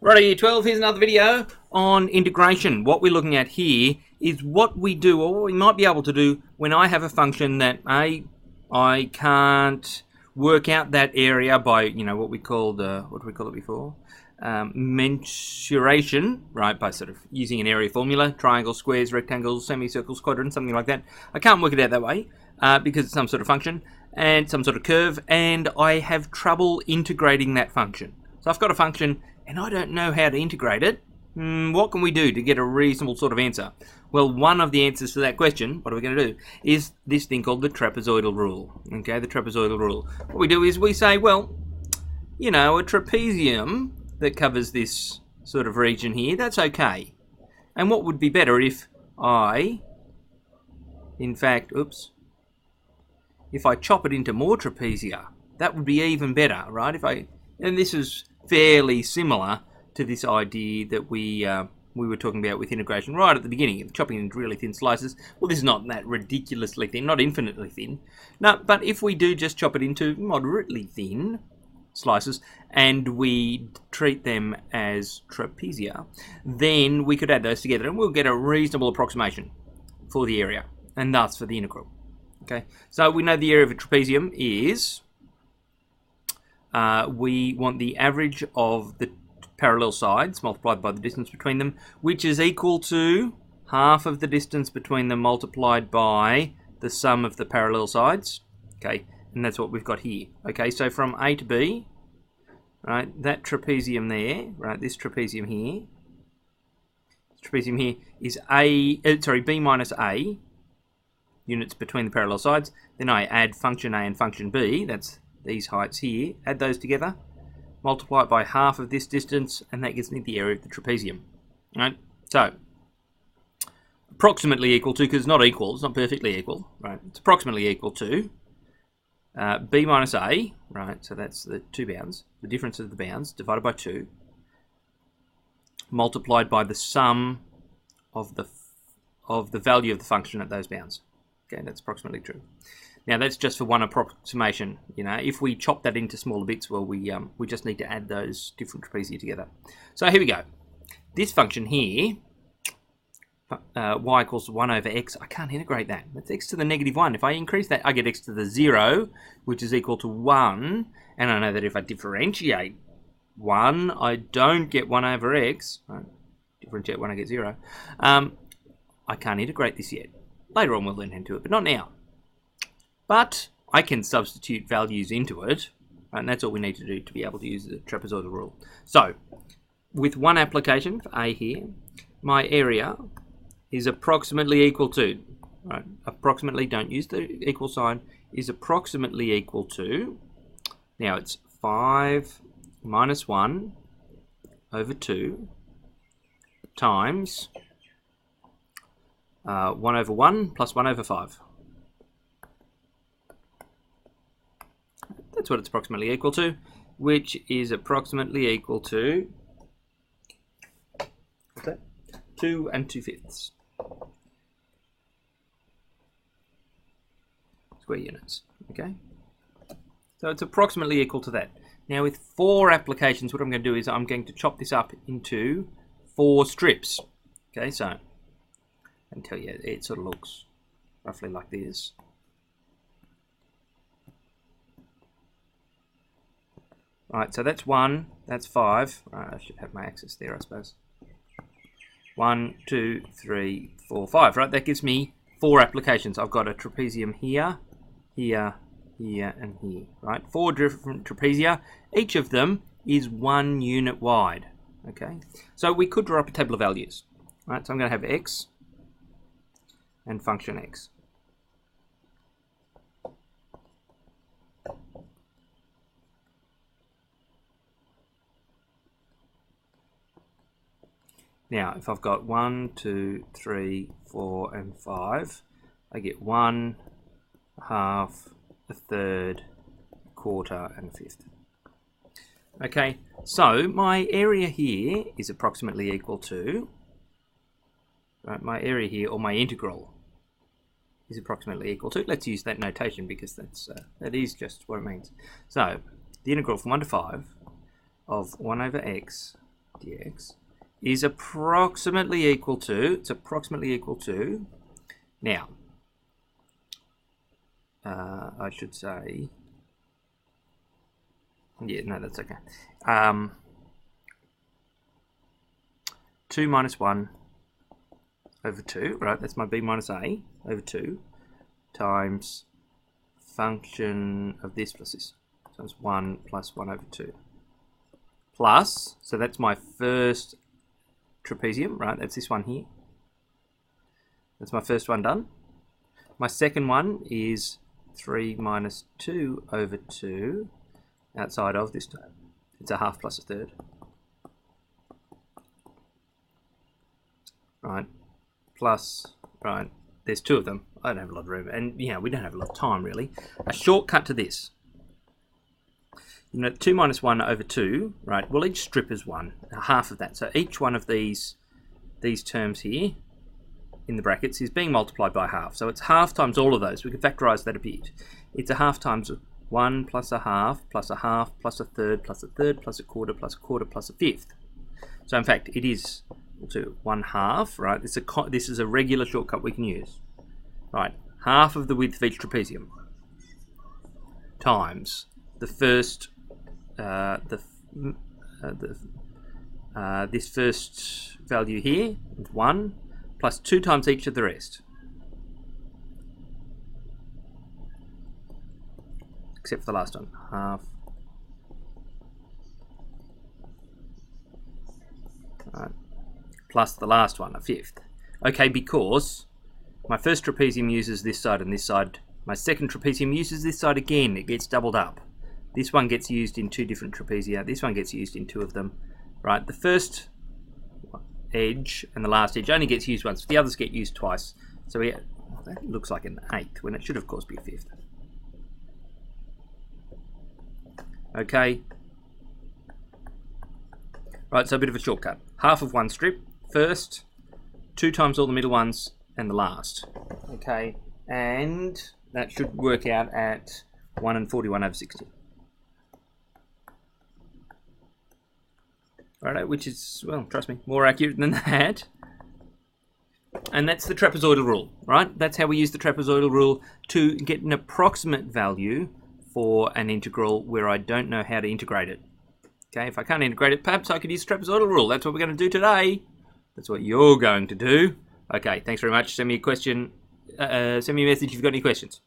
Right, year 12, here's another video on integration. What we're looking at here is what we do, or what we might be able to do when I have a function that I can't work out that area by, what we called, what did we call it before? Mensuration, right, by sort of using an area formula, triangles, squares, rectangles, semicircles, quadrants, something like that. I can't work it out that way because it's some sort of function and some sort of curve, and I have trouble integrating that function. So I've got a function and I don't know how to integrate it. What can we do to get a reasonable sort of answer? Well, one of the answers to that question, what are we going to do, is this thing called the trapezoidal rule. Okay, the trapezoidal rule. What we do is we say, well, a trapezium that covers this sort of region here, that's okay. And what would be better if if I chop it into more trapezia, that would be even better, right? And this is fairly similar to this idea that we were talking about with integration right at the beginning, chopping into really thin slices. Well, this is not that ridiculously thin, not infinitely thin. No, but if we do just chop it into moderately thin slices and we treat them as trapezia, then we could add those together and we'll get a reasonable approximation for the area and thus for the integral. Okay, so we know the area of a trapezium is, we want the average of the parallel sides multiplied by the distance between them, which is equal to half of the distance between them multiplied by the sum of the parallel sides. Okay, and that's what we've got here. Okay, so from A to B, right, that trapezium there, right, this trapezium here is B minus A units between the parallel sides. Then I add function A and function B, that's these heights here, add those together, multiply it by half of this distance, and that gives me the area of the trapezium. Right? So, approximately equal to, because it's not equal, it's not perfectly equal, right? It's approximately equal to B minus A, right? So that's the two bounds, the difference of the bounds, divided by 2, multiplied by the sum of the value of the function at those bounds. Okay, that's approximately true. Now that's just for one approximation. If we chop that into smaller bits, well, we just need to add those different trapezia together. So here we go. This function here, y equals 1 over x, I can't integrate that. That's x to the negative 1. If I increase that, I get x to the 0, which is equal to 1. And I know that if I differentiate 1, I don't get 1 over x. Right? Differentiate 1, I get 0. I can't integrate this yet. Later on we'll learn how to do it, but not now. But I can substitute values into it, and that's all we need to do to be able to use the trapezoidal rule. So, with one application for A here, my area is approximately equal to, right, approximately, don't use the equal sign, is approximately equal to, now it's 5 minus 1 over 2 times 1 over 1 plus 1 over 5. That's what it's approximately equal to, which is approximately equal to 2 2/5 square units. Okay, so it's approximately equal to that. Now with 4 applications, what I'm going to do is I'm going to chop this up into 4 strips. Okay, so I can tell you it sort of looks roughly like this. Right, so that's 1, that's 5. Right, I should have my axis there, I suppose. 1, 2, 3, 4, 5. Right, that gives me 4 applications. I've got a trapezium here, here, here, and here. Right, 4 different trapezia. Each of them is 1 unit wide. Okay, so we could draw up a table of values. Right, so I'm going to have x and function x. Now, if I've got 1, 2, 3, 4, and 5, I get 1, a half, a third, a quarter, and a fifth. Okay, so my area here is approximately equal to, right, my area here, or my integral, is approximately equal to, let's use that notation because that is just what it means. So, the integral from 1 to 5 of 1 over x dx is approximately equal to, now, I should say, yeah, no, that's okay. 2 minus 1 over 2, right, that's my b minus a over 2 times function of this plus this. So it's 1 plus 1 over 2. Plus, so that's my first trapezium, right? That's this one here. That's my first one done. My second one is 3 minus 2 over 2 outside of this term. It's a half plus a third. Right. Plus, right, there's two of them. I don't have a lot of room. And, you know, we don't have a lot of time, really. A shortcut to this. You know, 2 minus 1 over 2, right, well, each strip is 1, half of that. So each one of these terms here in the brackets is being multiplied by half. So it's half times all of those. We can factorise that a bit. It's a half times 1 plus a half plus a half plus a third plus a third plus a quarter plus a quarter plus a fifth. So in fact, it is to 1/2, right? This is a regular shortcut we can use. Right, half of the width of each trapezium times the first, this first value here is 1 plus 2 times each of the rest. Except for the last one, half. Right. Plus the last one, a fifth. Okay, because my first trapezium uses this side and this side. My second trapezium uses this side again. It gets doubled up. This one gets used in 2 different trapezia. This one gets used in 2 of them. Right, the first edge and the last edge only gets used once. The others get used twice. So that looks like an eighth when it should of course be a fifth. Okay. Right, so a bit of a shortcut. Half of one strip first, 2 times all the middle ones, and the last. Okay, and that should work out at 1 and 41 over 60. Right, which is, well, trust me, more accurate than that. And that's the trapezoidal rule, right? That's how we use the trapezoidal rule to get an approximate value for an integral where I don't know how to integrate it. Okay, if I can't integrate it, perhaps I could use the trapezoidal rule. That's what we're going to do today. That's what you're going to do. Okay, thanks very much. Send me a question. Send me a message if you've got any questions.